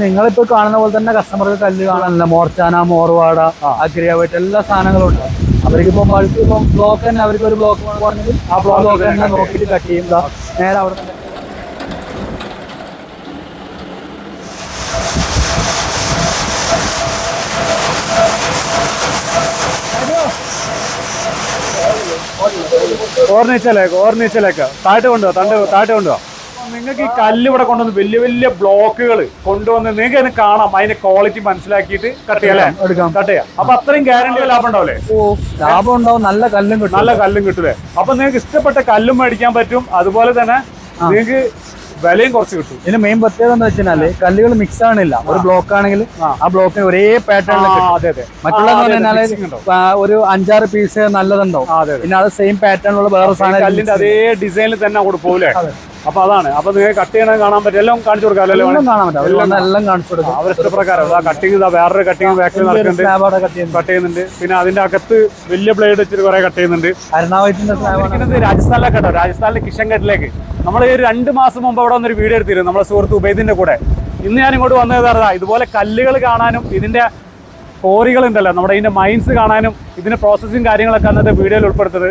നിങ്ങളിപ്പോ കാണുന്ന പോലെ തന്നെ കസ്റ്റമർക്ക് കല്ല് കാണാനല്ല, മോർച്ചാന, മോർവാട, അഗ്രിയാവൈറ്റ് എല്ലാ സാധനങ്ങളും ഉണ്ട്. അവർക്കിപ്പോ ബൾക്ക് ഇപ്പം ബ്ലോക്ക് തന്നെ, അവർക്ക് ഒരു ബ്ലോക്ക് പറഞ്ഞെങ്കിൽ ആ ബ്ലോക്ക് തന്നെ നോക്കിയിട്ട് കട്ട് ചെയ്യും. നേരെ അവിടെ തന്നെ ഓർണിച്ചലേക്ക് താഴ്ട്ട് കൊണ്ടുപോവാ. നിങ്ങൾക്ക് ഈ കല്ല് ഇവിടെ കൊണ്ടുവന്ന് വലിയ വലിയ ബ്ലോക്കുകൾ കൊണ്ടുവന്ന് നിങ്ങൾക്ക് അതിന് കാണാം, അതിന്റെ ക്വാളിറ്റി മനസ്സിലാക്കിയിട്ട് കട്ട് ചെയ്യാം. അപ്പൊ അത്രയും ഗ്യാരണ്ടി ലാഭം ഉണ്ടാവില്ലേ? ലാഭം ഉണ്ടാവും, നല്ല കല്ലും കിട്ടൂലേ? അപ്പൊ നിങ്ങൾക്ക് ഇഷ്ടപ്പെട്ട കല്ലും മേടിക്കാൻ പറ്റും, അതുപോലെ തന്നെ നിങ്ങൾക്ക് വിലയും കുറച്ച് കിട്ടും. ഇതിന് മെയിൻ പ്രത്യേകത എന്താ വെച്ചാല് കല്ലുകൾ മിക്സ് ആണില്ല. ഒരു ബ്ലോക്ക് ആണെങ്കിൽ ആ ബ്ലോക്കിന് ഒരേ പാറ്റേണിൽ മറ്റുള്ള ഒരു 5-6 പീസ് നല്ലതുണ്ടാവും. പിന്നെ അത് സെയിം പാറ്റേണിലുള്ള വേറെ സാധനം കല്ലിന്റെ അതേ ഡിസൈനിൽ തന്നെ അങ്ങോട്ട് പോകൂലേ? അപ്പൊ അതാണ്. അപ്പൊ നിങ്ങൾക്ക് കട്ട് ചെയ്യണത് കാണാൻ പറ്റും, എല്ലാം കാണിച്ചു കൊടുക്കാം. എല്ലാം കാണിച്ചു കൊടുക്കാം അവരിഷ്ടപ്രകാരം. കട്ടിങ് വേറൊരു കട്ടിങ് ബാക്കിൽ കട്ട് ചെയ്യുന്നുണ്ട്. പിന്നെ അതിന്റെ അകത്ത് വലിയ ബ്ലേഡ് വെച്ചിട്ട് കുറെ കട്ട് ചെയ്യുന്നുണ്ട്. രാജസ്ഥാനിലേക്ക് കേട്ടോ, രാജസ്ഥാനിലെ കിഷൻഘട്ടിലേക്ക് നമ്മൾ 2 മാസം മുമ്പ് അവിടെ വന്നൊരു വീഡിയോ എടുത്തിരുന്നു നമ്മളെ സുഹൃത്ത് ഉബൈദിന്റെ കൂടെ. ഇന്ന് ഞാൻ ഇങ്ങോട്ട് വന്നത് ഇതുപോലെ കല്ലുകൾ കാണാനും ഇതിന്റെ കോറികൾ ഉണ്ടല്ലോ, നമ്മുടെ ഇതിന്റെ മൈൻസ് കാണാനും ഇതിന്റെ പ്രോസസ്സിങ് കാര്യങ്ങളൊക്കെ അന്നത്തെ വീഡിയോയിൽ ഉൾപ്പെടുത്തത്.